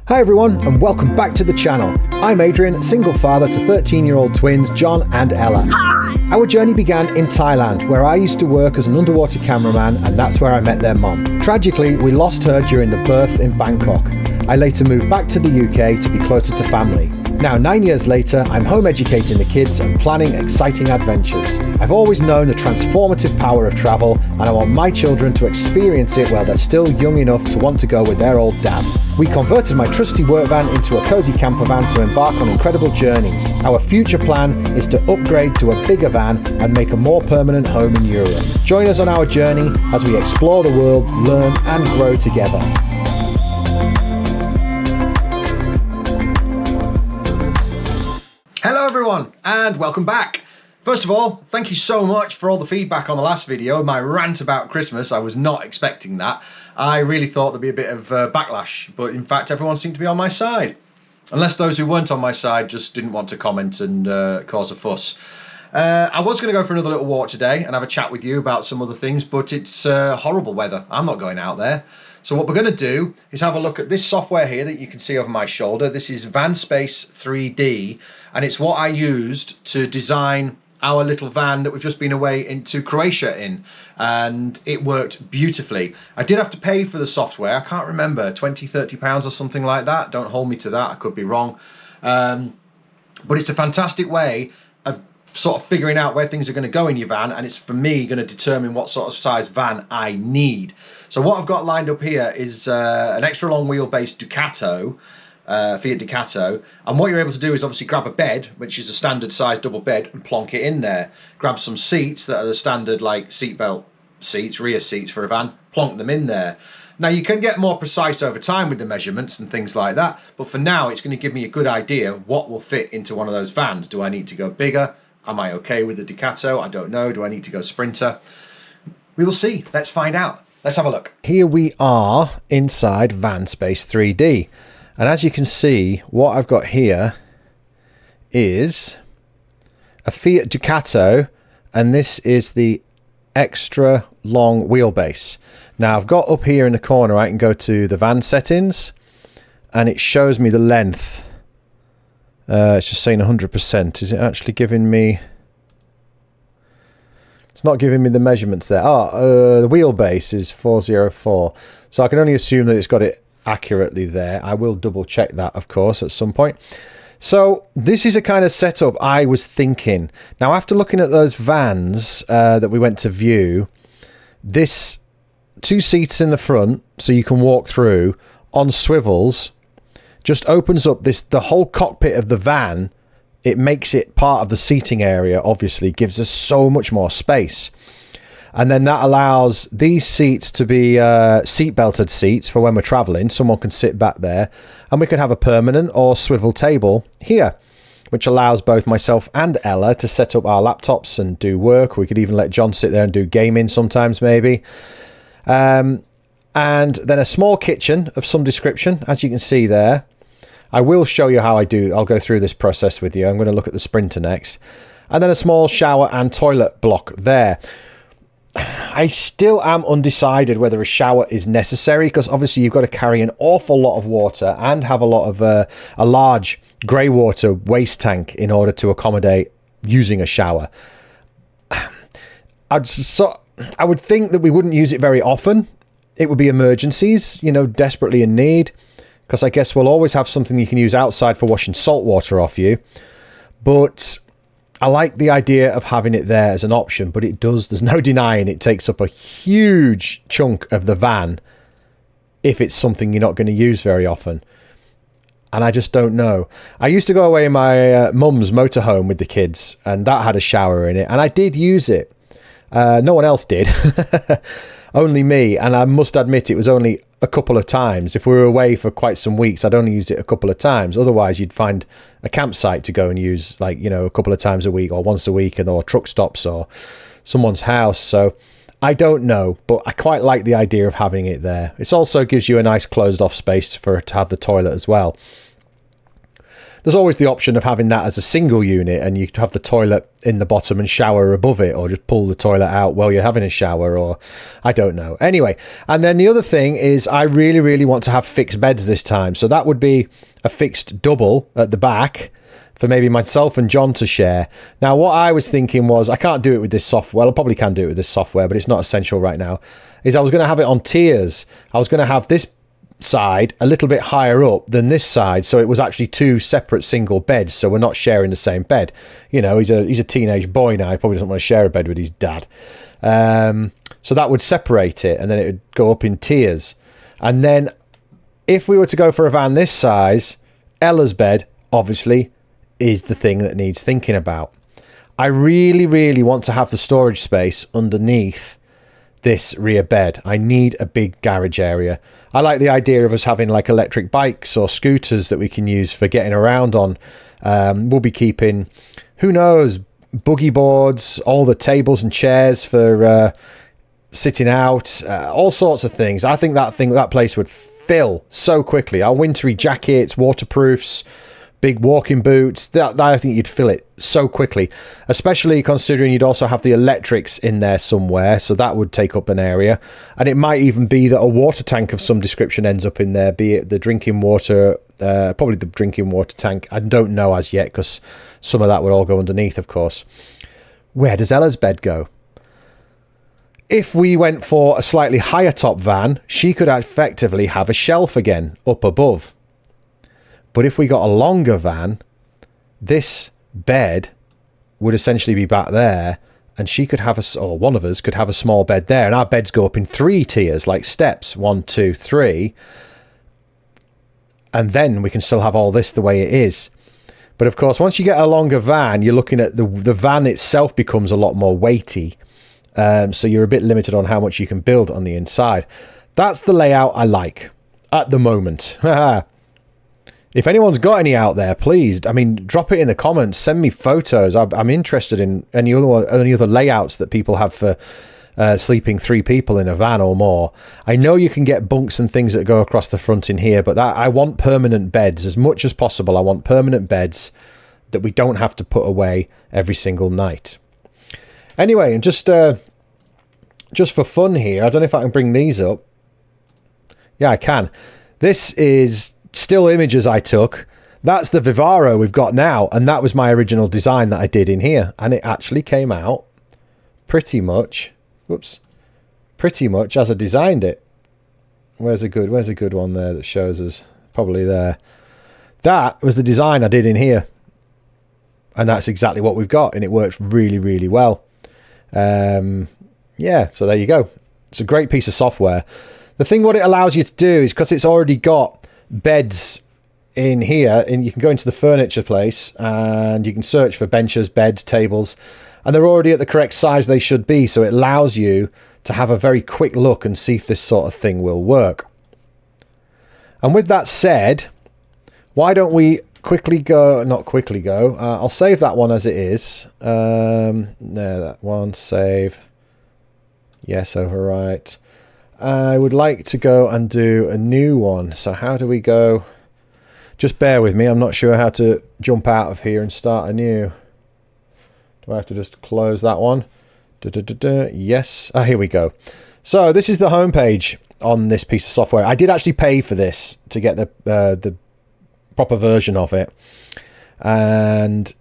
Hi everyone, and welcome back to the channel. I'm Adrian, single father to 13-year-old twins John and Ella. Our journey began in Thailand, where I used to work as an underwater cameraman, and that's where I met their mum. Tragically, we lost her during the birth in Bangkok. I later moved back to the UK to be closer to family. Now, 9 years later, I'm home educating the kids and planning exciting adventures. I've always known the transformative power of travel, and I want my children to experience it while they're still young enough to want to go with their old dad. We converted my trusty work van into a cozy campervan to embark on incredible journeys. Our future plan is to upgrade to a bigger van and make a more permanent home in Europe. Join us on our journey as we explore the world, learn and grow together. Hello everyone, and welcome back. First of all, thank you so much for all the feedback on the last video, my rant about Christmas. I was not expecting that. I really thought there'd be a bit of backlash, but in fact everyone seemed to be on my side. Unless those who weren't on my side just didn't want to comment and cause a fuss. I was going to go for another little walk today and have a chat with you about some other things, but it's horrible weather. I'm not going out there. So what we're going to do is have a look at this software here that you can see over my shoulder. This is Vanspace 3D, and it's what I used to design our little van that we've just been away into Croatia in, and it worked beautifully. I did have to pay for the software. I can't remember, 20, 30 pounds or something like that. Don't hold me to that, I could be wrong. But it's a fantastic way of sort of figuring out where things are going to go in your van, and it's for me going to determine what sort of size van I need. So what I've got lined up here is an extra long wheelbase Ducato, Fiat Ducato, and what you're able to do is obviously grab a bed, which is a standard size double bed, and plonk it in there. Grab some seats that are the standard like seatbelt seats, rear seats for a van, plonk them in there. Now you can get more precise over time with the measurements and things like that, but for now it's going to give me a good idea what will fit into one of those vans. Do I need to go bigger? Am I okay with the Ducato? I don't know. Do I need to go Sprinter? We will see. Let's find out. Let's have a look. Here we are inside Vanspace 3D. And as you can see, what I've got here is a Fiat Ducato, and this is the extra long wheelbase. Now I've got up here in the corner, I can go to the van settings, and it shows me the length. It's just saying 100%. Is it actually giving me... It's not giving me the measurements there. The wheelbase is 404. So I can only assume that it's got it accurately there. I will double check that, of course, at some point. So this is a kind of setup I was thinking. Now, after looking at those vans that we went to view, this 2 seats in the front, so you can walk through, on swivels, just opens up the whole cockpit of the van. It makes it part of the seating area, obviously, gives us so much more space. And then that allows these seats to be seat belted seats for when we're traveling. Someone can sit back there, and we can have a permanent or swivel table here, which allows both myself and Ella to set up our laptops and do work. We could even let John sit there and do gaming sometimes, maybe. And then a small kitchen of some description, as you can see there. I will show you how I do. I'll go through this process with you. I'm going to look at the Sprinter next. And then a small shower and toilet block there. I still am undecided whether a shower is necessary, because obviously you've got to carry an awful lot of water and have a lot of a large grey water waste tank in order to accommodate using a shower. I would think that we wouldn't use it very often. It would be emergencies, you know, desperately in need. Because I guess we'll always have something you can use outside for washing salt water off you. But I like the idea of having it there as an option, but it does, there's no denying it takes up a huge chunk of the van if it's something you're not going to use very often. And I just don't know. I used to go away in my mum's motorhome with the kids, and that had a shower in it, and I did use it. No one else did. Only me, and I must admit it was only a couple of times. If we were away for quite some weeks, I'd only use it a couple of times. Otherwise, you'd find a campsite to go and use, like, you know, a couple of times a week or once a week, or truck stops or someone's house. So I don't know, but I quite like the idea of having it there. It also gives you a nice closed off space to have the toilet as well. there's always the option of having that as a single unit, and you could have the toilet in the bottom and shower above it, or just pull the toilet out while you're having a shower, or I don't know. Anyway, and then the other thing is I really, really want to have fixed beds this time. So that would be a fixed double at the back for maybe myself and John to share. Now, what I was thinking was, I can't do it with this software. Well, I probably can do it with this software, but it's not essential right now, is I was going to have it on tiers. I was going to have this side a little bit higher up than this side, so it was actually two separate single beds, so we're not sharing the same bed. You know, he's a teenage boy now. He probably doesn't want to share a bed with his dad. So that would separate it, and then it would go up in tiers. And then if we were to go for a van this size, Ella's bed, obviously, is the thing that needs thinking about. I really, really want to have the storage space underneath this rear bed. I need a big garage area. I like the idea of us having like electric bikes or scooters that we can use for getting around on. We'll be keeping, who knows, boogie boards, all the tables and chairs for sitting out, all sorts of things. I think that place would fill so quickly. Our wintry jackets, waterproofs, big walking boots, that I think you'd fill it so quickly, especially considering you'd also have the electrics in there somewhere, so that would take up an area. And it might even be that a water tank of some description ends up in there, be it the drinking water, probably the drinking water tank. I don't know as yet, because some of that would all go underneath, of course. Where does Ella's bed go? If we went for a slightly higher top van, she could effectively have a shelf again up above. But if we got a longer van, this bed would essentially be back there, and she could have or one of us could have a small bed there, and our beds go up in 3 tiers, like steps, 1, 2, 3, and then we can still have all this the way it is. But of course, once you get a longer van, you're looking at the van itself becomes a lot more weighty, so you're a bit limited on how much you can build on the inside. That's the layout I like at the moment. If anyone's got any out there, please, I mean, drop it in the comments. Send me photos. I'm interested in any other layouts that people have for sleeping 3 people in a van or more. I know you can get bunks and things that go across the front in here, but I want permanent beds as much as possible. I want permanent beds that we don't have to put away every single night. Anyway, and just for fun here, I don't know if I can bring these up. Yeah, I can. This is still images I took. That's the Vivaro we've got now, and that was my original design that I did in here, and it actually came out pretty much as I designed it. Where's a good one there that shows us? Probably there. That was the design I did in here, and that's exactly what we've got, and it works really, really well. Yeah, so there you go. It's a great piece of software. The thing what it allows you to do is, because it's already got beds in here, and you can go into the furniture place and you can search for benches, beds, tables, and they're already at the correct size they should be, so it allows you to have a very quick look and see if this sort of thing will work. And with that said, why don't we I'll save that one as it is. There, that one, save, yes, overwrite. I would like to go and do a new one. So how do we go? Just bear with me. I'm not sure how to jump out of here and start anew. Do I have to just close that one? Yes. Here we go. So this is the home page on this piece of software. I did actually pay for this to get the proper version of it. And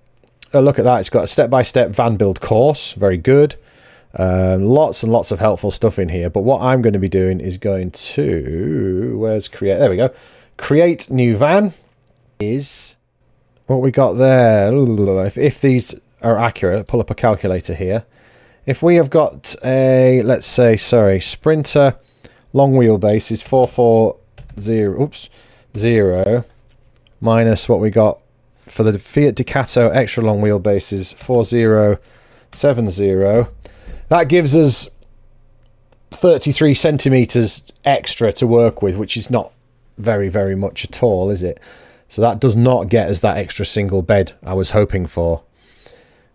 look at that. It's got a step-by-step van build course. Very good. Lots and lots of helpful stuff in here, but what I'm going to be doing is going to, where's create, there we go, create new van is what we got there. If these are accurate, pull up a calculator here. If we have got a, let's say, Sprinter long wheelbase is 440 minus what we got for the Fiat Ducato extra long wheelbase is 4070. That gives us 33 centimeters extra to work with, which is not very, very much at all, is it? So that does not get us that extra single bed I was hoping for,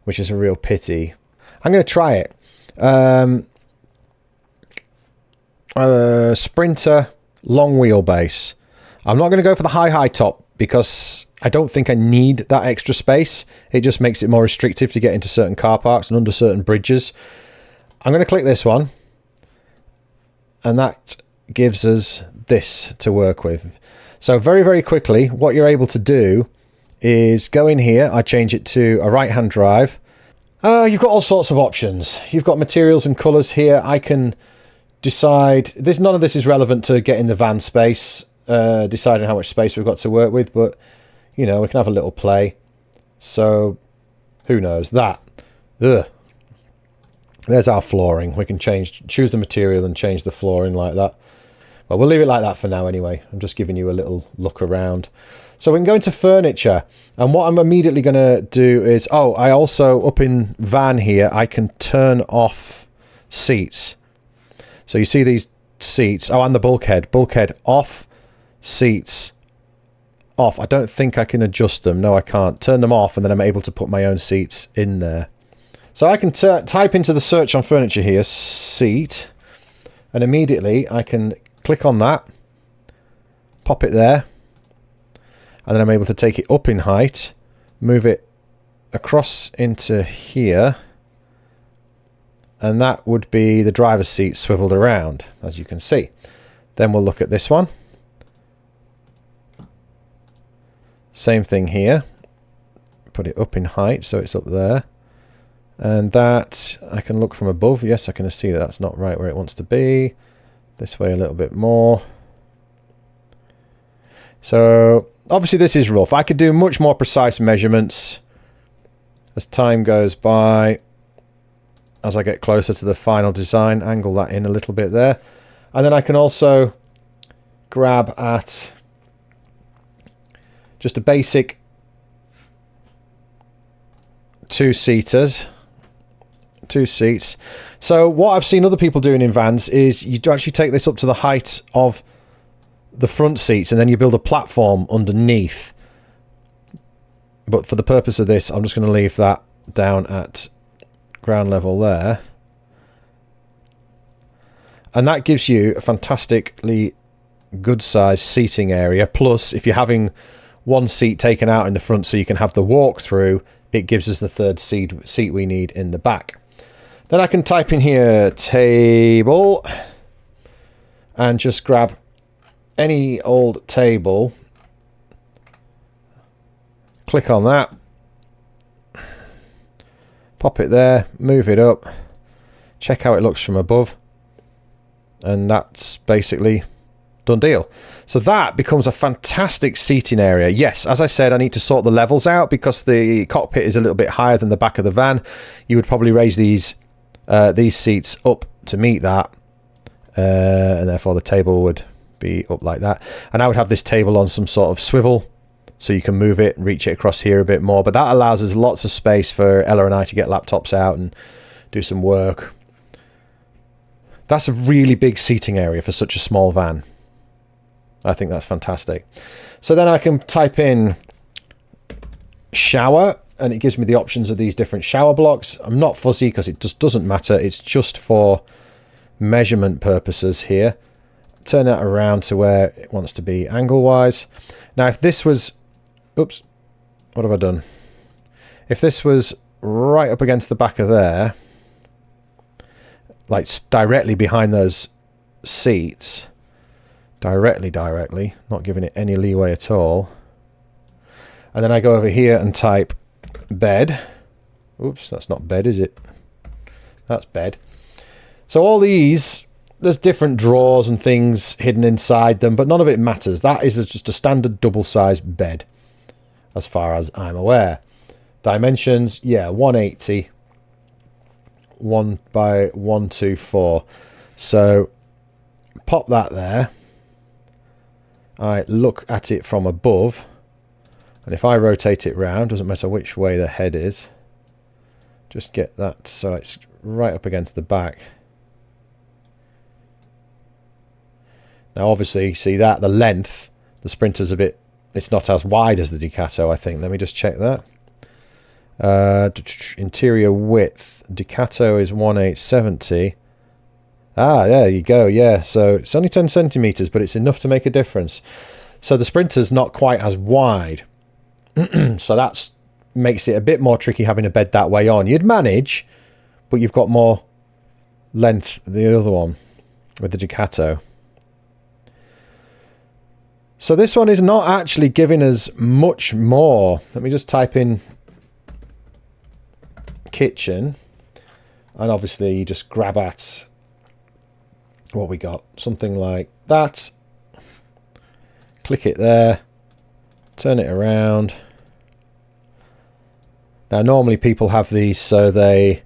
which is a real pity. I'm going to try it. Sprinter long wheelbase. I'm not going to go for the high top because I don't think I need that extra space. It just makes it more restrictive to get into certain car parks and under certain bridges. I'm going to click this one, and that gives us this to work with. So very, very quickly, what you're able to do is go in here. I change it to a right-hand drive. You've got all sorts of options. You've got materials and colours here. I can decide, none of this is relevant to getting the Vanspace, deciding how much space we've got to work with, but you know, we can have a little play. So who knows that? Ugh. There's our flooring. We can choose the material and change the flooring like that. Well, we'll leave it like that for now anyway. I'm just giving you a little look around. So we can go into furniture, and what I'm immediately going to do is, I also, up in van here, I can turn off seats. So you see these seats, and the bulkhead off, seats off. I don't think I can adjust them. No, I can't. Turn them off, and then I'm able to put my own seats in there. So I can type into the search on furniture here, seat, and immediately I can click on that, pop it there, and then I'm able to take it up in height, move it across into here, and that would be the driver's seat swiveled around, as you can see. Then we'll look at this one. Same thing here. Put it up in height so it's up there. And that, I can look from above. Yes, I can see that that's not right where it wants to be. This way a little bit more. So, obviously this is rough. I could do much more precise measurements as time goes by. As I get closer to the final design, angle that in a little bit there. And then I can also grab at just a basic two seats. So what I've seen other people doing in vans is you actually take this up to the height of the front seats, and then you build a platform underneath. But for the purpose of this, I'm just going to leave that down at ground level there. And that gives you a fantastically good sized seating area. Plus, if you're having one seat taken out in the front so you can have the walk through, it gives us the third seat we need in the back. Then I can type in here table and just grab any old table, click on that, pop it there, move it up, check how it looks from above, and that's basically done deal. So that becomes a fantastic seating area. Yes, as I said, I need to sort the levels out because the cockpit is a little bit higher than the back of the van. You would probably raise these seats up to meet that, and therefore the table would be up like that. And I would have this table on some sort of swivel so you can move it and reach it across here a bit more. But that allows us lots of space for Ella and I to get laptops out and do some work. That's a really big seating area for such a small van. I think that's fantastic. So then I can type in shower, and it gives me the options of these different shower blocks. I'm not fussy because it just doesn't matter. It's just for measurement purposes here. Turn that around to where it wants to be angle-wise. Now, if this was... Oops. What have I done? If this was right up against the back of there, like directly behind those seats, directly, not giving it any leeway at all. And then I go over here and type bed. Oops, that's not bed, is it? That's bed. So all these, there's different drawers and things hidden inside them, but none of it matters. That is just a standard double-sized bed, as far as I'm aware. Dimensions, yeah, 180, 1 by 124. So pop that there. I look at it from above, and if I rotate it round, doesn't matter which way the head is, just get that so it's right up against the back. Now obviously, see that the length, the Sprinter's a bit, it's not as wide as the Ducato, I think. Let me just check that. Interior width, Ducato is 1870. Ah, there you go, yeah. So it's only 10 centimeters, but it's enough to make a difference. So the Sprinter's not quite as wide. So that makes it a bit more tricky having a bed that way on. You'd manage, but you've got more length the other one with the Ducato. So this one is not actually giving us much more. Let me just type in kitchen, and obviously you just grab at what we got, something like that, click it there, turn it around. Now normally people have these so they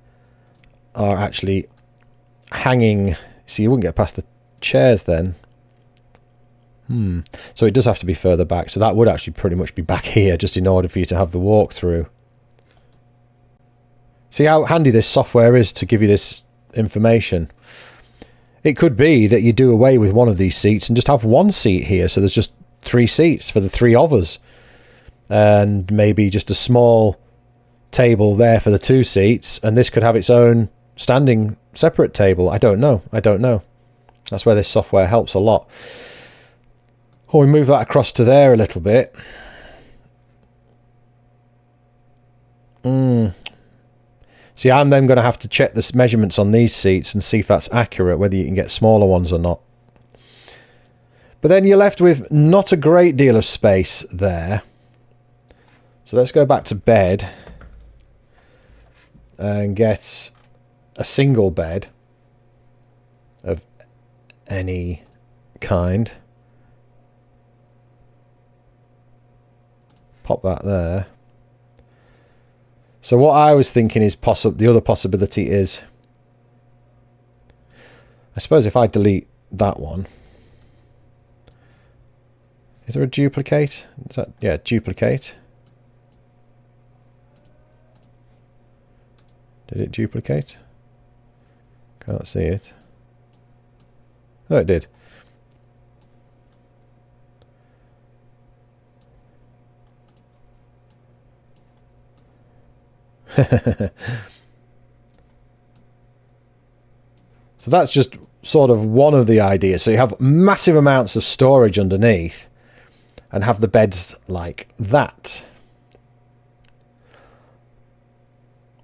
are actually hanging, so you wouldn't get past the chairs then. So it does have to be further back, so that would actually pretty much be back here just in order for you to have the walkthrough. See how handy this software is to give you this information. It could be that you do away with one of these seats and just have one seat here, so there's just 3 seats for the 3 of us, and maybe just a small table there for the 2 seats, and this could have its own standing separate table. I don't know. That's where this software helps a lot. Oh, we move that across to there a little bit. See, I'm then going to have to check the measurements on these seats and see if that's accurate, whether you can get smaller ones or not. But then you're left with not a great deal of space there. So let's go back to bed and get a single bed of any kind. Pop that there. So what I was thinking is the other possibility is, I suppose if I delete that one, is there a duplicate? Is that, yeah, duplicate. Did it duplicate? Can't see it. Oh, it did. So that's just sort of one of the ideas. So you have massive amounts of storage underneath and have the beds like that.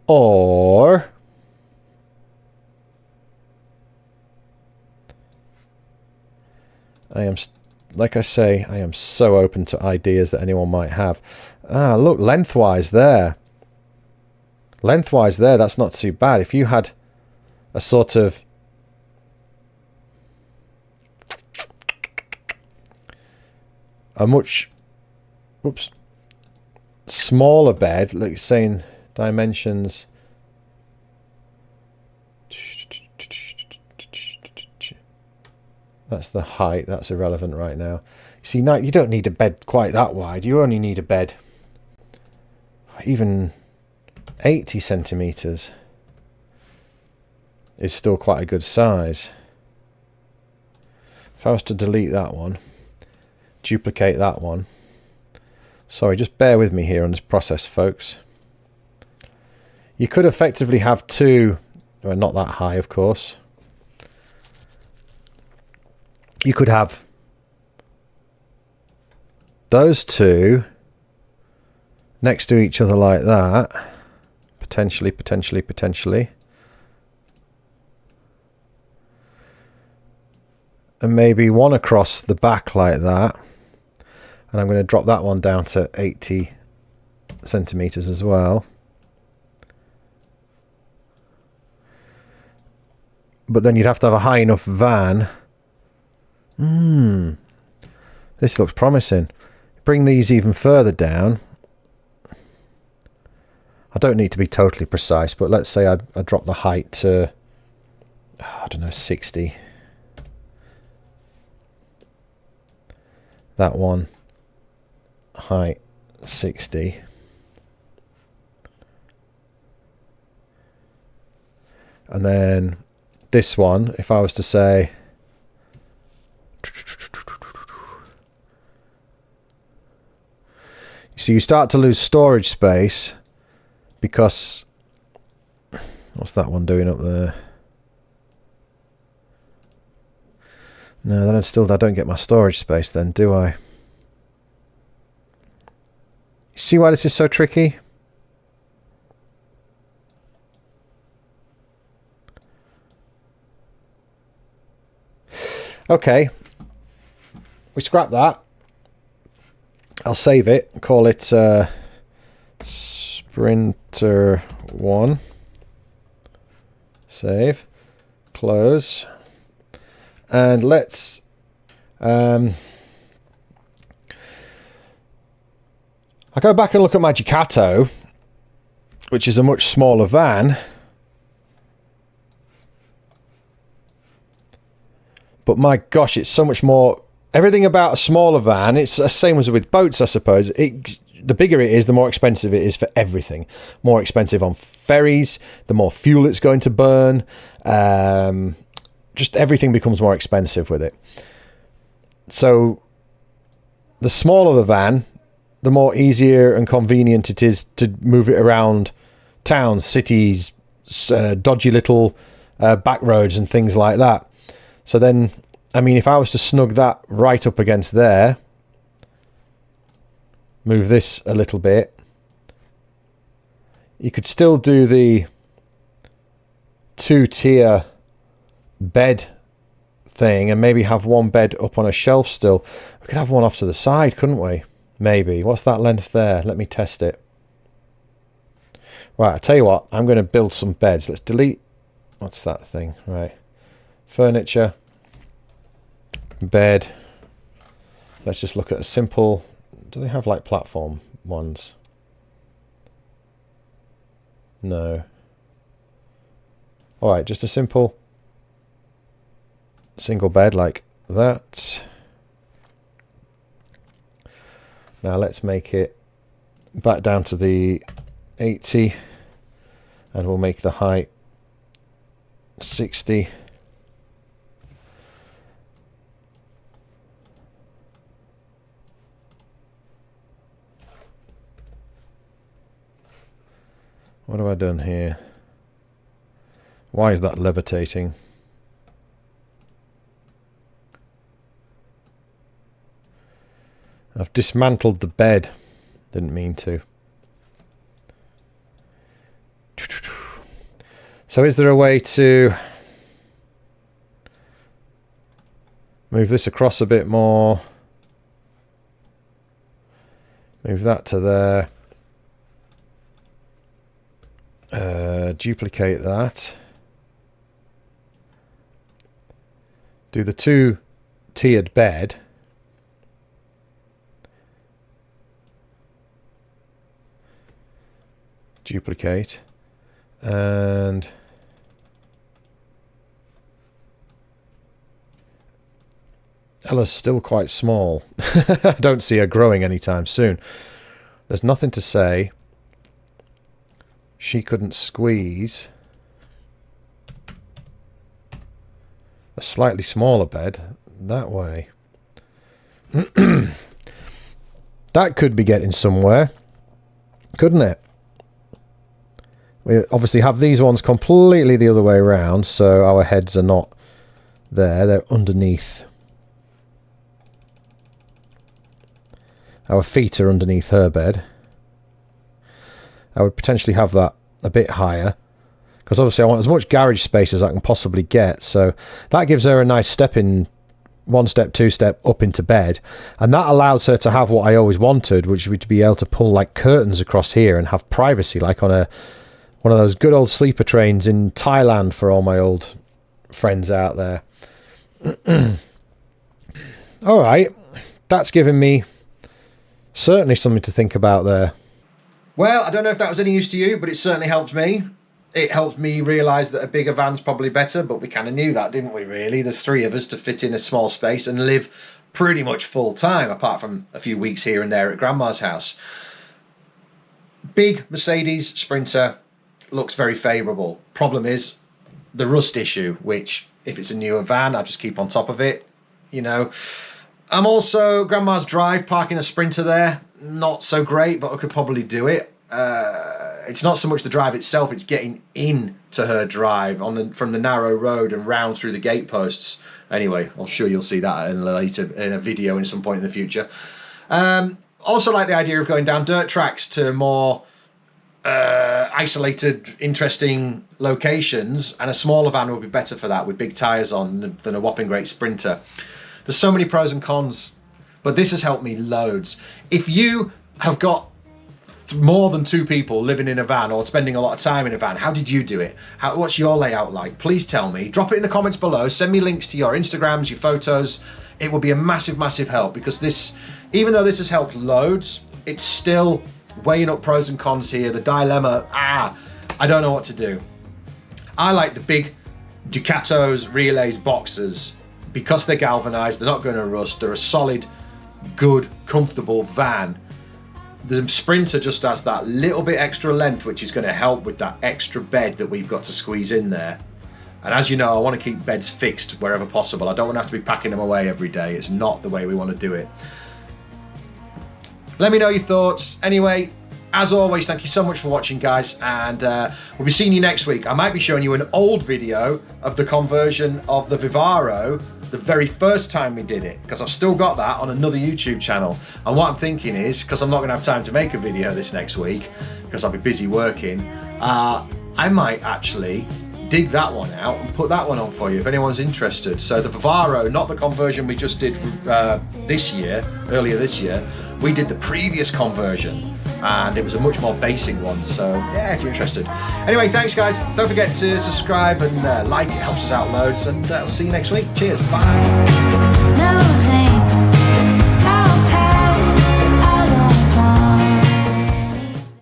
Or like I say, I am so open to ideas that anyone might have. Ah, look, lengthwise there. Lengthwise there, that's not too bad. If you had a sort of a much smaller bed, like saying dimensions, that's the height, that's irrelevant right now. See, now you don't need a bed quite that wide. You only need a bed even 80 centimeters is still quite a good size. If I was to delete that one, duplicate that one, sorry, just bear with me here on this process, folks. You could effectively have 2, well, not that high, of course. You could have those 2 next to each other like that. Potentially. And maybe one across the back like that. And I'm going to drop that one down to 80 centimeters as well. But then you'd have to have a high enough van. This looks promising. Bring these even further down. I don't need to be totally precise, but let's say I drop the height to, I don't know, 60. That one, height 60. And then this one, if I was to say, so you start to lose storage space. Because, what's that one doing up there? No, then I don't get my storage space then, do I? See why this is so tricky? Okay, we scrap that. I'll save it, call it Sprinter 1. Save, close, and let's I go back and look at my Ducato, which is a much smaller van. But my gosh, it's so much more... Everything about a smaller van, it's the same as with boats, I suppose. The bigger it is, the more expensive it is for everything. More expensive on ferries, the more fuel it's going to burn. Just everything becomes more expensive with it. So the smaller the van, the more easier and convenient it is to move it around towns, cities, dodgy little back roads and things like that. So then, I mean, if I was to snug that right up against there, move this a little bit, you could still do the 2-tier bed thing and maybe have one bed up on a shelf still. We could have one off to the side, couldn't we? Maybe. What's that length there? Let me test it. Right, I tell you what, I'm going to build some beds. Let's delete... What's that thing? Right. Furniture. Bed. Let's just look at a simple... Do they have like platform ones? No. Alright, just a simple single bed like that. Now let's make it back down to the 80 and we'll make the height 60. What have I done here? Why is that levitating? I've dismantled the bed. Didn't mean to. So is there a way to move this across a bit more? Move that to there. Duplicate that. Do the 2-tiered bed. Duplicate. And Ella's still quite small. I don't see her growing anytime soon. There's nothing to say she couldn't squeeze a slightly smaller bed that way. That could be getting somewhere, couldn't it? We obviously have these ones completely the other way around, so our heads are not there, they're underneath. Our feet are underneath her bed. I would potentially have that a bit higher, because obviously I want as much garage space as I can possibly get, so that gives her a nice step in, 1 step, 2 step up into bed, and that allows her to have what I always wanted, which would be able to pull like curtains across here and have privacy, like on one of those good old sleeper trains in Thailand for all my old friends out there. Alright, that's given me certainly something to think about there. Well, I don't know if that was any use to you, but it certainly helped me. It helped me realise that a bigger van's probably better, but we kind of knew that, didn't we, really? There's 3 of us to fit in a small space and live pretty much full time, apart from a few weeks here and there at Grandma's house. Big Mercedes Sprinter looks very favourable. Problem is the rust issue, which, if it's a newer van, I'll just keep on top of it, you know. I'm also, Grandma's drive, parking a Sprinter there, not so great, but I could probably do it. It's not so much the drive itself, it's getting into her drive from the narrow road and round through the gate posts. Anyway, I'm sure you'll see that in a video in some point in the future. Also like the idea of going down dirt tracks to more isolated, interesting locations, and a smaller van would be better for that with big tyres on than a whopping great Sprinter. There's so many pros and cons, but this has helped me loads. If you have got more than 2 people living in a van or spending a lot of time in a van, how did you do it? What's your layout like? Please tell me. Drop it in the comments below. Send me links to your Instagrams, your photos. It will be a massive, massive help, because this, even though this has helped loads, it's still weighing up pros and cons here. The dilemma, I don't know what to do. I like the big Ducatos, Relays, Boxers, because they're galvanized, they're not going to rust, they're a solid, good, comfortable van. The Sprinter just has that little bit extra length, which is going to help with that extra bed that we've got to squeeze in there. And as you know, I want to keep beds fixed wherever possible. I don't want to have to be packing them away every day. It's not the way we want to do it. Let me know your thoughts. Anyway, as always, thank you so much for watching, guys, and we'll be seeing you next week. I might be showing you an old video of the conversion of the Vivaro, the very first time we did it, because I've still got that on another YouTube channel. And what I'm thinking is, because I'm not going to have time to make a video this next week, because I'll be busy working, I might actually dig that one out and put that one on for you if anyone's interested. So the Vivaro, not the conversion we just did earlier this year, we did the previous conversion, and it was a much more basic one. So yeah, if you're interested. Anyway, thanks guys. Don't forget to subscribe and like, it helps us out loads, and I'll see you next week. Cheers, bye.